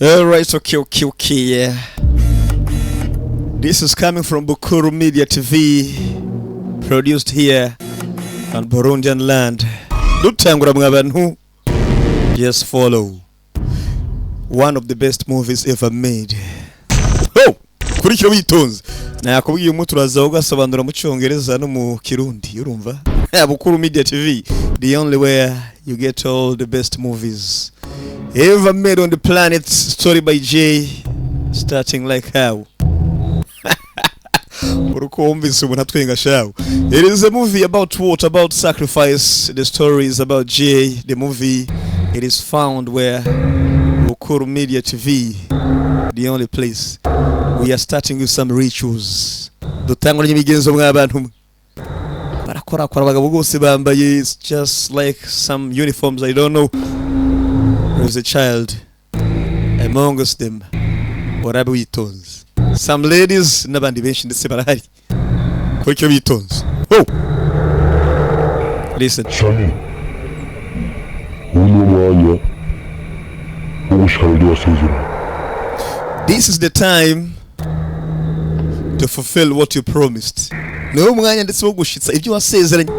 Alright, okay, yeah. This is coming from Bukuru Media TV, produced here on Burundian land. Dutangura mwabantu, just follow. One of the best movies ever made. Oh! Kurikira witonze. Na yakubwiye umuntu uraza ugasobanura mu cyongereza no mu kirundi, urumva? Bukuru Media TV, the only where you get all the best movies ever made on the planet. Story by Jay, starting like how. It is a movie about what? About sacrifice. The story is about Jay. The movie, it is found where Bukuru Media TV, the only place. We are starting with some rituals. It's just like some uniforms. I don't know. There's a child amongst them. Whatever we tones. Some ladies, nabandi benshi ndetse barahari. Kwicyo bitonze. Oh. Listen. This is the time to fulfill what you promised. No mwanya ndetse wo gushitsa ibyo wasezeranye.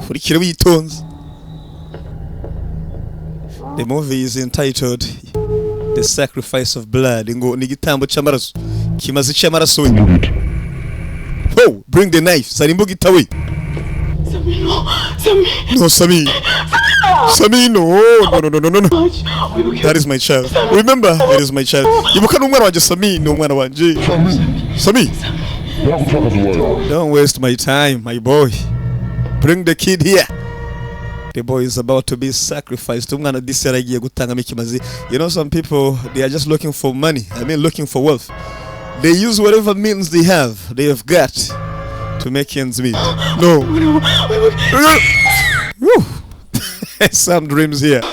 Kurikira bitonze. The movie is entitled The Sacrifice of Blood. Ngo ni gitambo cy'amaraso. Kimazi cy'amaraso. Oh, bring the knife. Sarimbo gitawe. Sami. No. That is my child. Remember, it is my child. Ibuka n'umwana wanje Sami, no mwana wanje. Sami. Don't waste my time, my boy. Bring the kid here. The boy is about to be sacrificed. You know, some people, they are just looking for money. Looking for wealth. They use whatever means they have got to make ends meet. No. Some dreams here.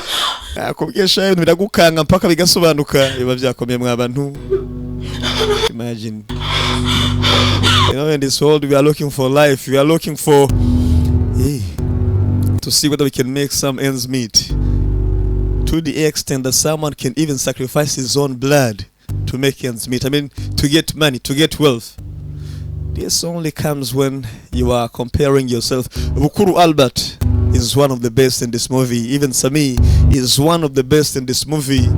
Imagine. You know, in this world, we are looking for life. We are looking for to see whether we can make some ends meet, to the extent that someone can even sacrifice his own blood to make ends meet. To get money, to get wealth. This only comes when you are comparing yourself. Bukuru Albert is one of the best in this movie. Even Sami is one of the best in this movie.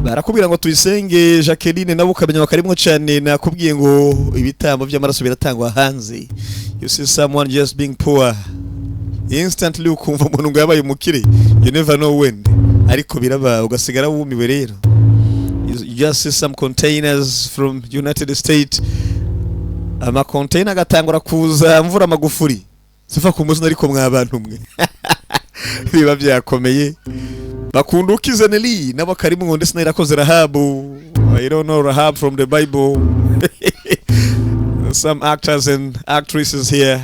Barakubwira ngo tuyisenge Jacqueline nabo ukamenya bakarimwo cyane. Nakubwiye ngo ibitambo by'amaraso biratangwa hanze. You see someone just being poor, instantly ukumva umuntu ngo yabaye umukire. You never know when. Ariko biraba ugasigara wumiwe rero. You just see some containers from United States. Ama container gatangura kuza mvura magufuri. Sifa kumuzi ariko mwabantu mwe. Biba byakomeye. Bakunda ukizaneli nabo karimu ngo ndetse nirakoze Rahabu. I don't know Rahab from the Bible. Some actors and actresses here.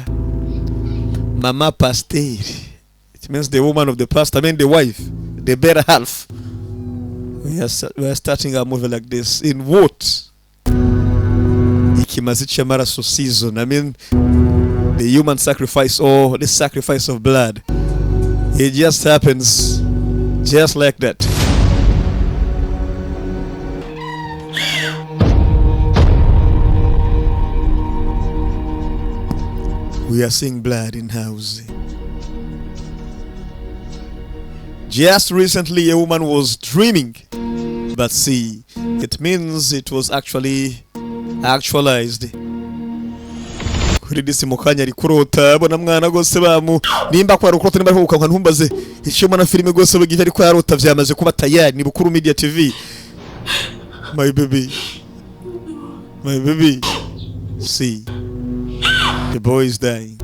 Mama Pasteur. It means the woman of the past. The wife, the better half. We are starting a movie like this. In what? Ikimazi cy'amaraso season. The human sacrifice or the sacrifice of blood. It just happens just like that. We are seeing blood in house. Just recently a woman was dreaming, but see, it means it was actually actualized. Kuri disi mukanya ari kurota abona mwana gose bamu nimba kwa rukurota nimba kuka ntumbaze icyo mwana filime gose bagiye ari kwa yarota vyamaze kuba tayari ni Bukuru Media TV. My baby. See, the boy is dying.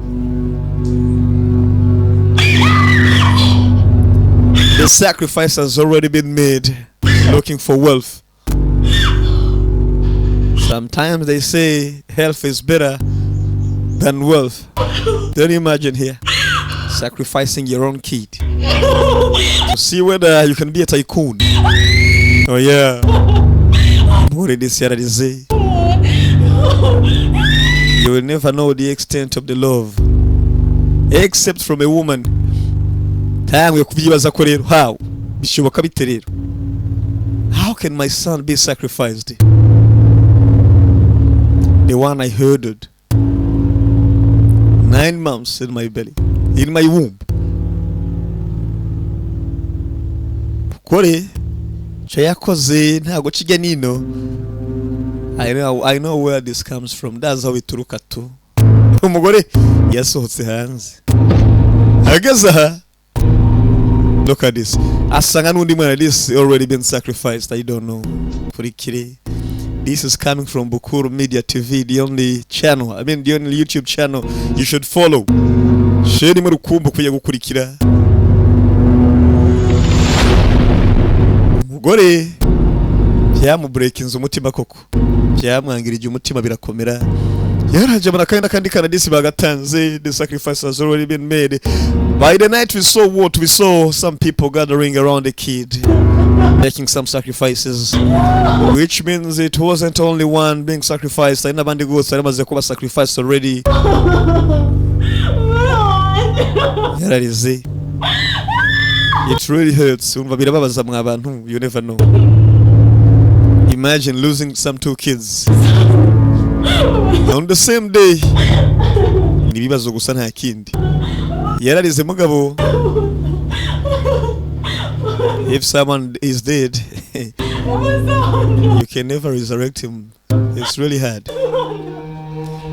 The sacrifice has already been made, looking for wealth. Sometimes they say health is better than wealth. Don't you imagine here, sacrificing your own kid to see whether you can be a tycoon. Oh yeah. You will never know the extent of the love except from a woman. How bishoboka bite rero? How can my son be sacrificed? The one I herded 9 months in my belly, in my womb. Kore chayakoze ntago kijya nino. I know where this comes from. That's how it turuka to. Umugore yasohotse hanze. Ageza. Look at this. Asanga nundi mwana, this already been sacrificed. I don't know. Kurikire. This is coming from Bukuru Media TV, the only channel, the only YouTube channel you should follow. Sheri mu rukumbu kuya gukurikira. Umugore byamubreakinze umutima koko. Byamwangirije umutima birakomera. Yaraje barakanda kandi kanadisi bagatanze. The sacrifice has already been made. By the night we saw what? We saw some people gathering around the kid, making some sacrifices, which means it wasn't only one being sacrificed. Inabandi goats aramaze kuba sacrificed already. Yararize. It really hurts. Umva birababaza mwa bantu. You never know. Imagine losing some 2 kids on the same day. Nibibazo gusa nta kindi. Yararize mugabo. If someone is dead, you can never resurrect him. It's really hard.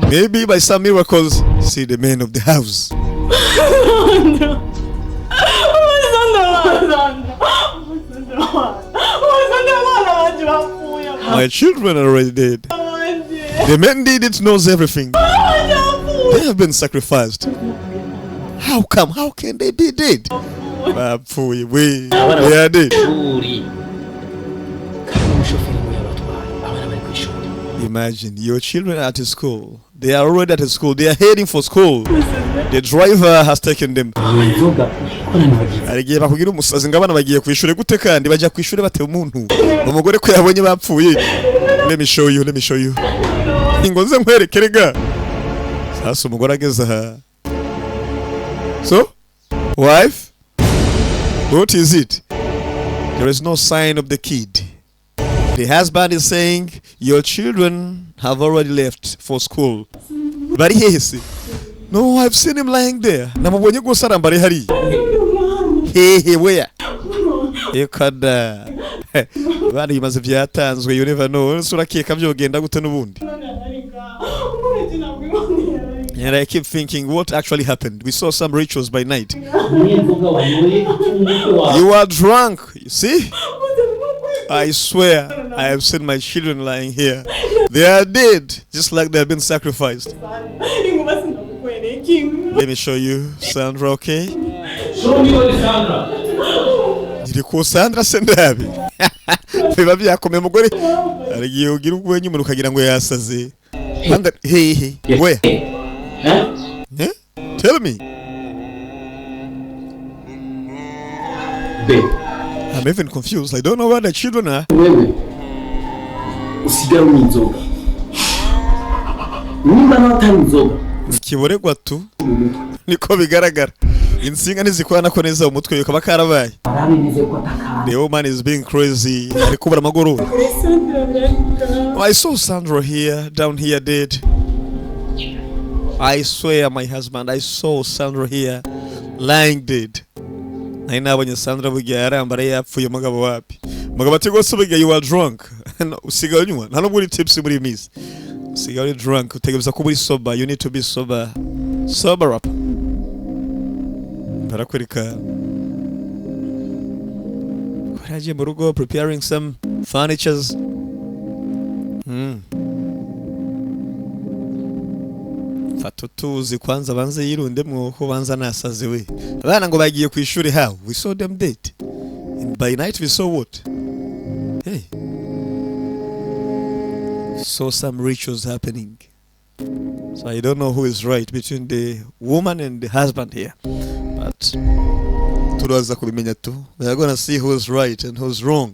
Maybe by some miracles, see the man of the house. My children are already dead. The man did it, knows everything. They have been sacrificed. How come? How can they be dead? They are dead. Imagine your children are at school. They are already at school. They are heading for school. The driver has taken them. Arigiye bakugira umusazi ngabana bagiye kwishure gute kandi bajya kwishure bate umuntu. Umugore ko yabonye bapfuye. Let me show you. Ingonze nkwerekerega. Sasa umugore ageze aha. So, wife, what is it? There is no sign of the kid. The husband is saying, your children have already left for school. But yes, no, I've seen him lying there. Namubonye gusa arambare hari. Hey, where? You could bari bimaze byatanzwe, you never know. Surakeka byogenda gute nubundi. And I keep thinking, what actually happened? We saw some rituals by night. You are drunk, you see? I swear, I have seen my children lying here. They are dead, just like they have been sacrificed. Let me show you, Sandra, okay? Ndiriko Sandra sendabi. Biba byakomeye mugore. Aragiye ugira ubwenye umuntu ukagira ngo yasaze. Hey, where? Huh? Tell me. Babe. I'm even confused. I don't know where the children are. Kiboregwa tu niko bigaragara. Insinga nizikwana ko neza umutwe ukaba karabaye. The woman is being crazy. Arikubara amaguru. I saw Sandra here, down here dead. I swear, my husband, I saw Sandra here, lying dead. I know when Sandra bugiye arambara yapfuye mugabo wapi. Mugabo ati gose bugiye you are drunk. Usigaye unywa. Nta nubwo uri tipsy muri miss. Usigaye uri drunk. Utegereza kuba uri sober. You need to be sober. Sober up. Barakwereka. Kwaraje mu rugo preparing some furnitures. Fatutuzi kwanza banze yirundemwo ko banza nasaze we. Abana ngo bagiye ku ishuri how? We saw them dead. And by night we saw what? Hey. Saw some rituals happening. So I don't know who is right between the woman and the husband here. But turaza kubimenya tu. We are going to see who is right and who is wrong.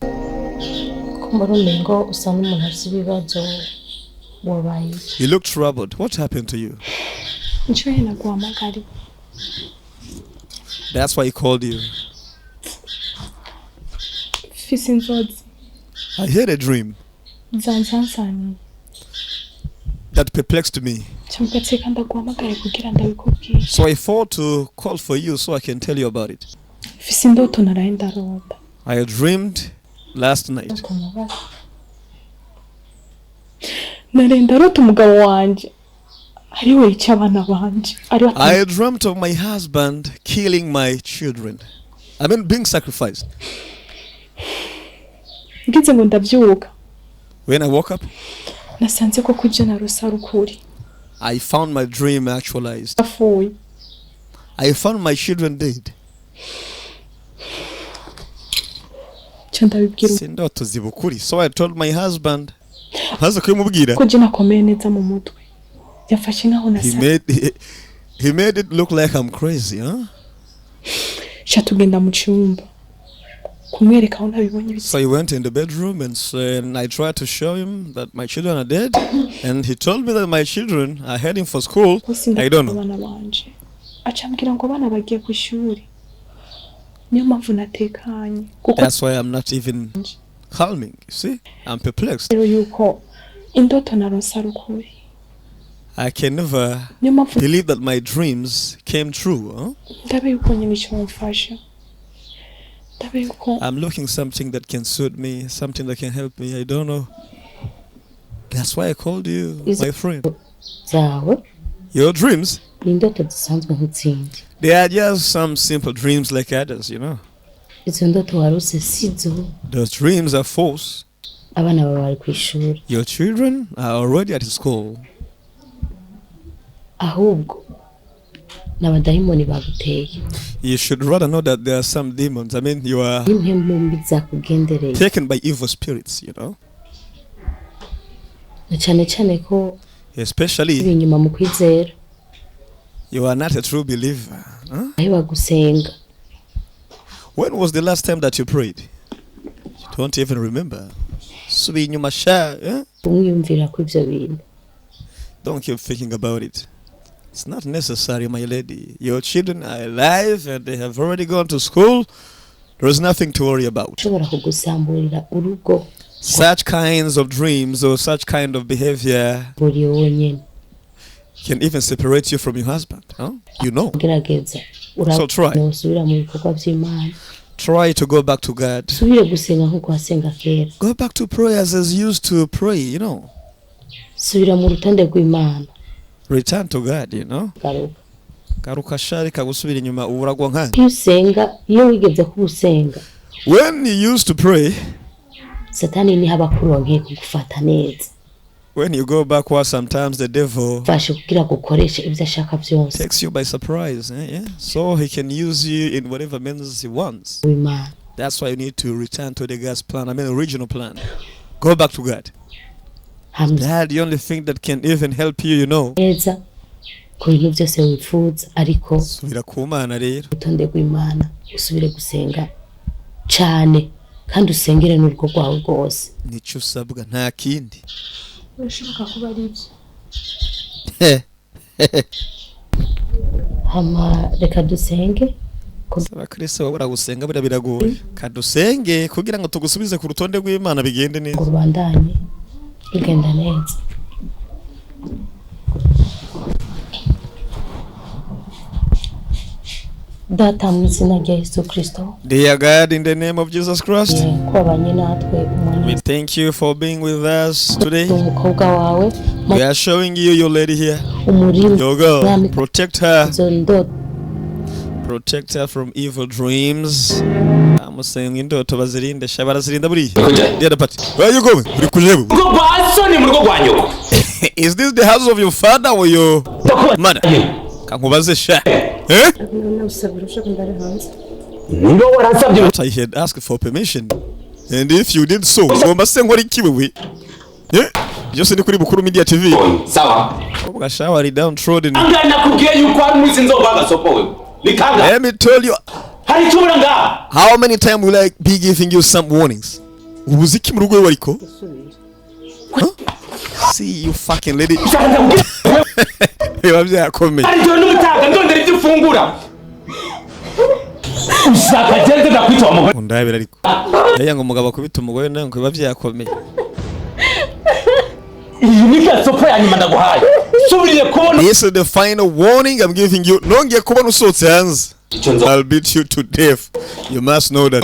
Kumarumengo usa n'umuntu afite ibibazo wabaye. You look troubled. What happened to you? Nshobora guhamagara. That's why he called you. mfise inzozi I had a dream zansansaniye that perplexed me. cyamgateka ndaguhamagaye kugira ndabikubwire. So I thought to call for you so I can tell you about it. Mfise indoto naraye ndarota. I dreamed last night. Naraye ndarota umugabo wanje ari we yica abana banje. I dreamt of my husband killing my children. I mean being sacrificed. Ngize ngo ndabyuka. When I woke up, nasanze ko kuje narose ari ukuri. I found my dream actualized. Afuye. I found my children dead. Cyandabibwira. Sindoto zibukuri. So I told my husband. Haza kumubwira. Kuje nakomeye neza mu mutwe. Yafashe nkaho nasa. He made it look like I'm crazy, huh? Shatugenda mu cyumba. Kumwereka aho nabibonye bitse. So he went in the bedroom and I tried to show him that my children are dead, and he told me that my children are heading for school. I don't know. Acambwira ngo bana bagiye ku ishuri. Niyo mpamvu natekanye. That's why I'm not even calming. You see, I'm perplexed. Yuko indoto naronse ari ukuri. I can never believe that my dreams came true. Huh? Ndabe yuko nyine icyo mfasha. I'm looking something that can suit me, something that can help me. I don't know. That's why I called you, my friend. Your dreams? They are just some simple dreams like others, you know. Those dreams are false. Your children are already at school. You should rather know that there are some demons. I mean, you are taken by evil spirits, you know. Especially, you are not a true believer. Huh? When was the last time that you prayed? You don't even remember. Don't keep thinking about it. It's not necessary, my lady. Your children are alive and they have already gone to school. There is nothing to worry about. Such kinds of dreams or such kind of behavior can even separate you from your husband. Huh? You know. So try. Try to go back to God. Go back to prayers as you used to pray, you know. Return to God, you know. When you used to pray, when you go backward, sometimes the devil takes you by surprise. Yeah? So he can use you in whatever means he wants. That's why you need to return to the God's plan. I mean, original plan. Go back to God. That's the only thing that can even help you, you know. Subira ku Mana rero. Utonde rw'Imana usubire gusenga cyane kandi usengere n'urugo rwawe rwose. Nicyo usabwa nta kindi. Urashaka kuba ari ibyo. Hama reka dusenge. Abakristo babura gusenga biragoye. Kadusenge kugira ngo tugusubize ku rutonde rw'Imana bigende neza. Kubandanye bigenda neza. Data mu izina rya Yesu Kristo. Dear God, in the name of Jesus Christ, we thank you for being with us today. We are showing you your lady here, your girl. Protect her. Protect her from evil dreams. I'm saying indoto bazirinde shabara zirinda buri. Dear party. Where are you going? Uri kujebu. Is this the house of your father or your mother? Kankubaze sha. Eh? I had asked for permission. And if you did so, ngomba se nkora ikiwe we. Eh? Byose ni kuri Bukuru Media TV. Sawa. Ubwa shawari downtrodden. Anga nakubwiye yuko ari munsi nzobaga sopo we. Let me tell you. Hari tubura nga. How many times will I be giving you some warnings? Ubuziki mu rugo we wariko? Huh? See you fucking lady. Biba byakomeye. Ari cyo n'umutaga ndondera ibyo ufungura. ushaka gende ndakwita wa mugore undabira ariko yaya ngo umugabo akubita umugore nawe ngo biba byakomeye. iyi ni gasopo ya nyuma ndaguhaye subiriye kubona. This is the final warning I'm giving you. Nongeye kubona usohotse hanze, I'll beat you to death. You must know that.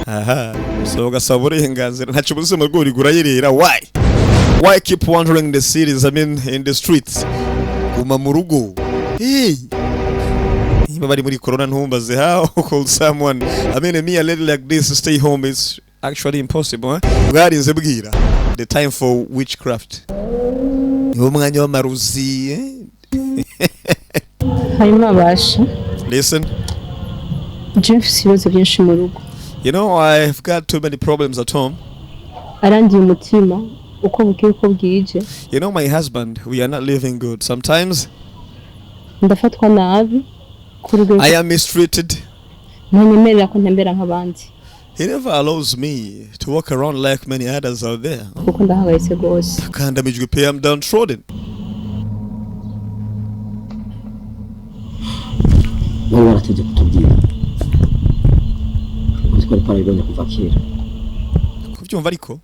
Aha, so gasaba uburenganzira ntacyo ubuzima bw'uri gurayirira. Why keep wandering the cities, I mean in the streets? Guma mu rugo. Hey, niba bari muri corona ntumbaze how could someone, I mean me a lady like this stay home is actually impossible. Bwarinze bwira the time for witchcraft. Niwo mwanya w'amaruzi. Hanyuma basha. Listen, Jeff ibibazo byinshi mu rugo. you know I've got too many problems at home. Arangiye umutima uko bugiye uko bwije. You know my husband, we are not living good. Sometimes Ndafatwa nabi kuri rwego. I am mistreated. Ntanyemerera ko ntembera nk'abandi. He never allows me to walk around like many others out there. Kuko ndahangayitse gose. Kandamijwe pe, I'm downtrodden. Wari warategetse kutubwira uzi ko ari parabibonye kuva kera Kubyumva ariko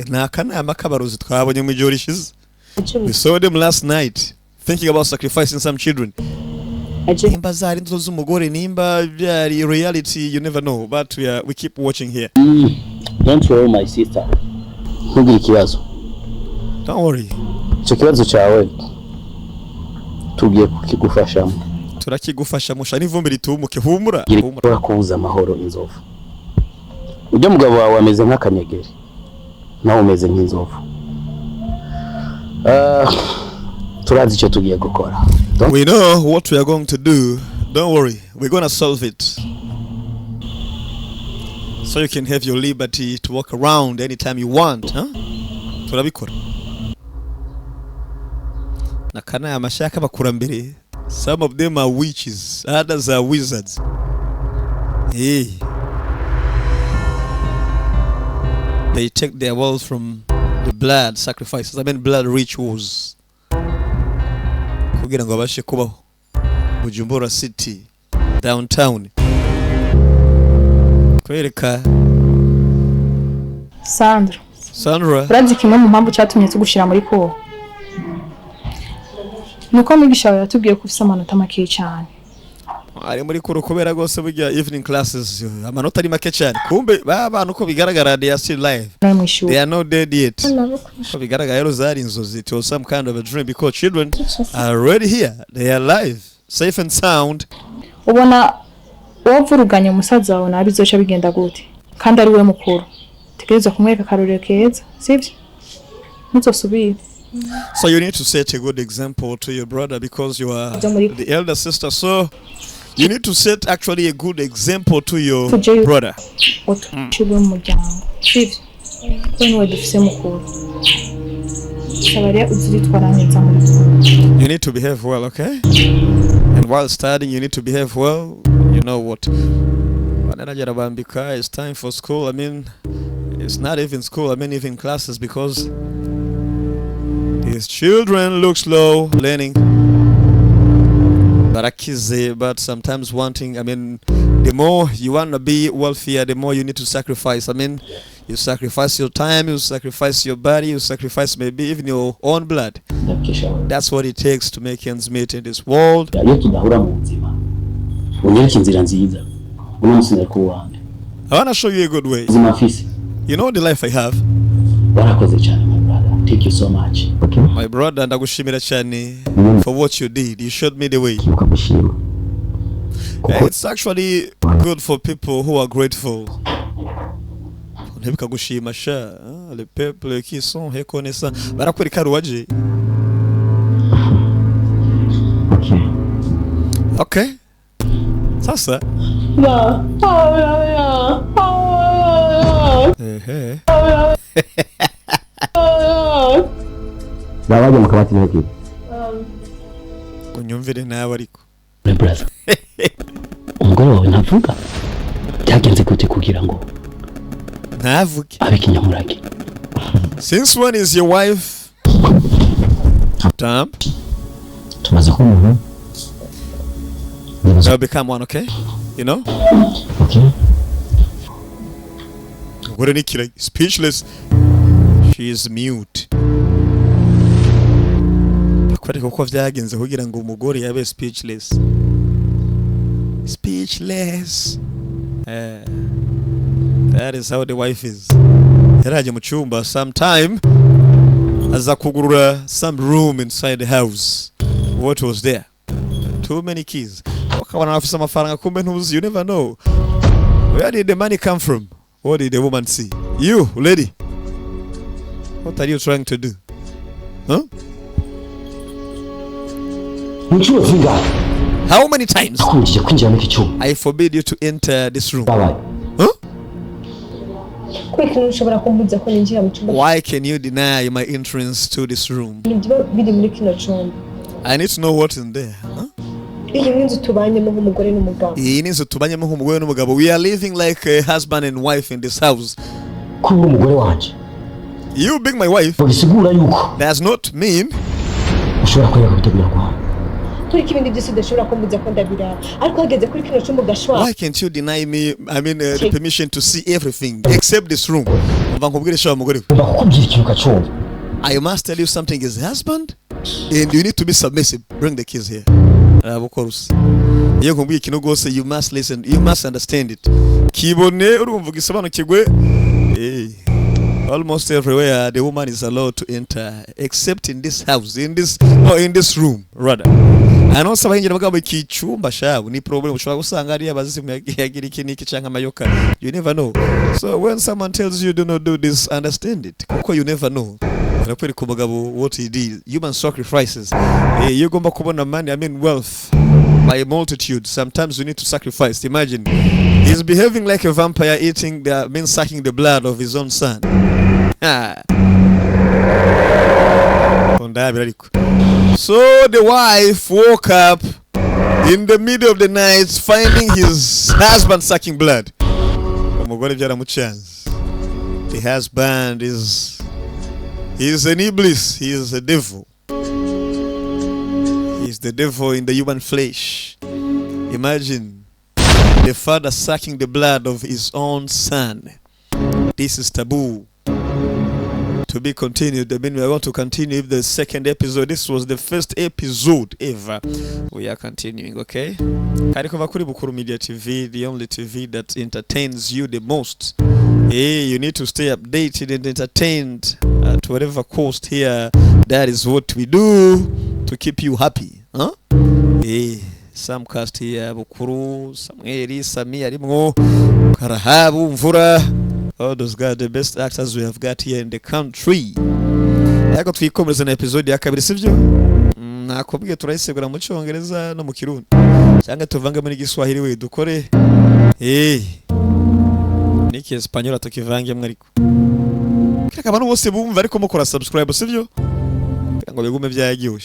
nta kanama k'abarozi twabonye mu ijoro rishize. We saw them last night thinking about sacrificing some children. Nimba zari inzo z'umugore, nimba byari reality, you never know, but we keep watching here. Don't worry my sister, ntugire ikibazo. Don't worry, icyo kibazo cyawe tugiye kukigufashamo. turakigufasha musha n'ivumbi ritumuke. Humura, Gira kubuza amahoro inzovu. Ujya mugabo wawe ameze nk'akanyegeri, nawe umeze nk'inzovu. Turazi icyo tugiye gukora. We know what we are going to do. Don't worry, we're going to solve it. So you can have your liberty to walk around anytime you want, huh? Turabikora. Nakana ya mashaka bakurambere. Some of them are witches, others are wizards. Hey. They take their wealth from the blood sacrifices, I mean blood rituals. Kugira ngo abashe kubaho Bujumbura City downtown. Kwereka Sandra, urazi kimwe mu mpamvu cyatumye tugushira muri ko nuko mwigisha wawe yatubwiye ko ufite amanota make cyane. ari muri kuru kubera gose burya evening classes amanota ari make cyane. Kumbe abantu uko bigaragara they are still live, they are not dead yet. Ko bigaragara rero zari inzozi, it was some kind of a dream because children are already here, they are alive, safe and sound. Ubona wavuruganya umusaza wawe nabi zoca bigenda gute kandi ari we mukuru, tegereza kumwereka karorero keza, sibyo? Muzosubire. So you need to set a good example to your brother because you are the elder sister. So you need to set actually a good example to your brother. Otuchibwe mu muryango, sibyo? Ko niwe dufise mukuru. Sabariya uziritwara neza muri twe. You need to behave well, okay? And while studying, you need to behave well. You know what? It's time for school. I mean, it's not even school. I mean, even classes because these children look slow learning. But sometimes wanting. I mean, the more you want to be wealthier, the more you need to sacrifice. I mean, you sacrifice your time, you sacrifice your body, you sacrifice maybe even your own blood. That's what it takes to make ends meet in this world. I want to show you a good way. You know the life I have. Thank you so much. Okay. My brother, ndagushimira cyane for what you did. You showed me the way. It's actually good for people who are grateful. Ntibikagushima sha, les peuples qui sont reconnaissants. Barakwereka ruwaje. Okay. Sasa. Nawaje mukabati niki? Kunyumvire nawe ariko. Brother. Umugore wawe ntavuga. Byagenze gute kugira ngo ntavuge? Abikinyamurage. Since when is your wife? Tom? Tumaze ko umuntu That'll become one, okay? You know? Okay. What an icky, like, speechless. She is mute. Kwereka uko vyagenze kugira ngo umugore yabe speechless. Speechless. That is how the wife is. Yaraje mu cyumba sometime aza kugurura some room inside the house. What was there? Too many keys. Wakabana afisa amafaranga kumbe ntuzi, you never know. Where did the money come from? What did the woman see? You, lady. What are you trying to do? Huh? Inshuro zingahe How many times nakubujije kwinjira muri iki cyumba? I forbid you to enter this room? Babaye. Huh? Kwiki nushobora kumbuza ko ninjira mu cyumba. Why can you deny my entrance to this room? Nibyo biri muri kino cyumba. I need to know what's in there. Huh? Iyi nzu tubanyemo nk'umugore n'umugabo. Iyi ni inzu tubanyemo nk'umugore n'umugabo. We are living like a husband and wife in this house. Kuri uwo mugore wanje. You being my wife Bisigura yuko does not mean ushobora kureka gutegura kwawe. Kuri kibindi byose udashobora kumbuza ko ndabira. Ariko hageze kuri kino cyumba ugashwa. why can't you deny me the permission to see everything except this room? Umva nkubwire sha mugore. Ngomba kukubwira ikintu ukacumva. I must tell you something as a husband and you need to be submissive. Bring the keys here. Of course. Iyo nkubwiye ikintu gose you must listen, you must understand it. Kibone urumva gisobanukirwe. Almost everywhere the woman is allowed to enter except in this house, in this room rather. Ano sabahingira bagabo icyumba shabu ni problem ushobora gusanga ari abazimu yagira iki niki canka mayoka. You never know. So when someone tells you do not do this, understand it. Kuko you never know. Arakweri ku bagabo what he did, human sacrifices. You gomba kubona money, wealth by a multitude. Sometimes you need to sacrifice. Imagine he's behaving like a vampire, sucking the blood of his own son. So the wife woke up in the middle of the night finding his husband sucking blood. The husband is an iblis, he is a devil. He's the devil in the human flesh. Imagine the father sucking the blood of his own son. This is taboo. To be continued. We are going to continue the second episode. This was the first episode ever. We are continuing, okay? Karikova kuri Bukuru Media TV, the only TV that entertains you the most. You need to stay updated and entertained at whatever cost here. That is what we do to keep you happy. Huh? Some cast here, Bukuru, Samueli, Sami, Arimgo, Karahabu, Mvura. All those guys, the best actors we have got here in the country. Yako twikomereza na episode ya kabiri sivyo? Nakubwiye turayisegura mu cyongereza no mu kirundi. Cyangwa tuvange muri Giswahili we dukore. Niki Espanyol tukivange mwariko. Kaka abantu bose bumva ariko mukora subscribe sivyo? Ngo bigume byagiye.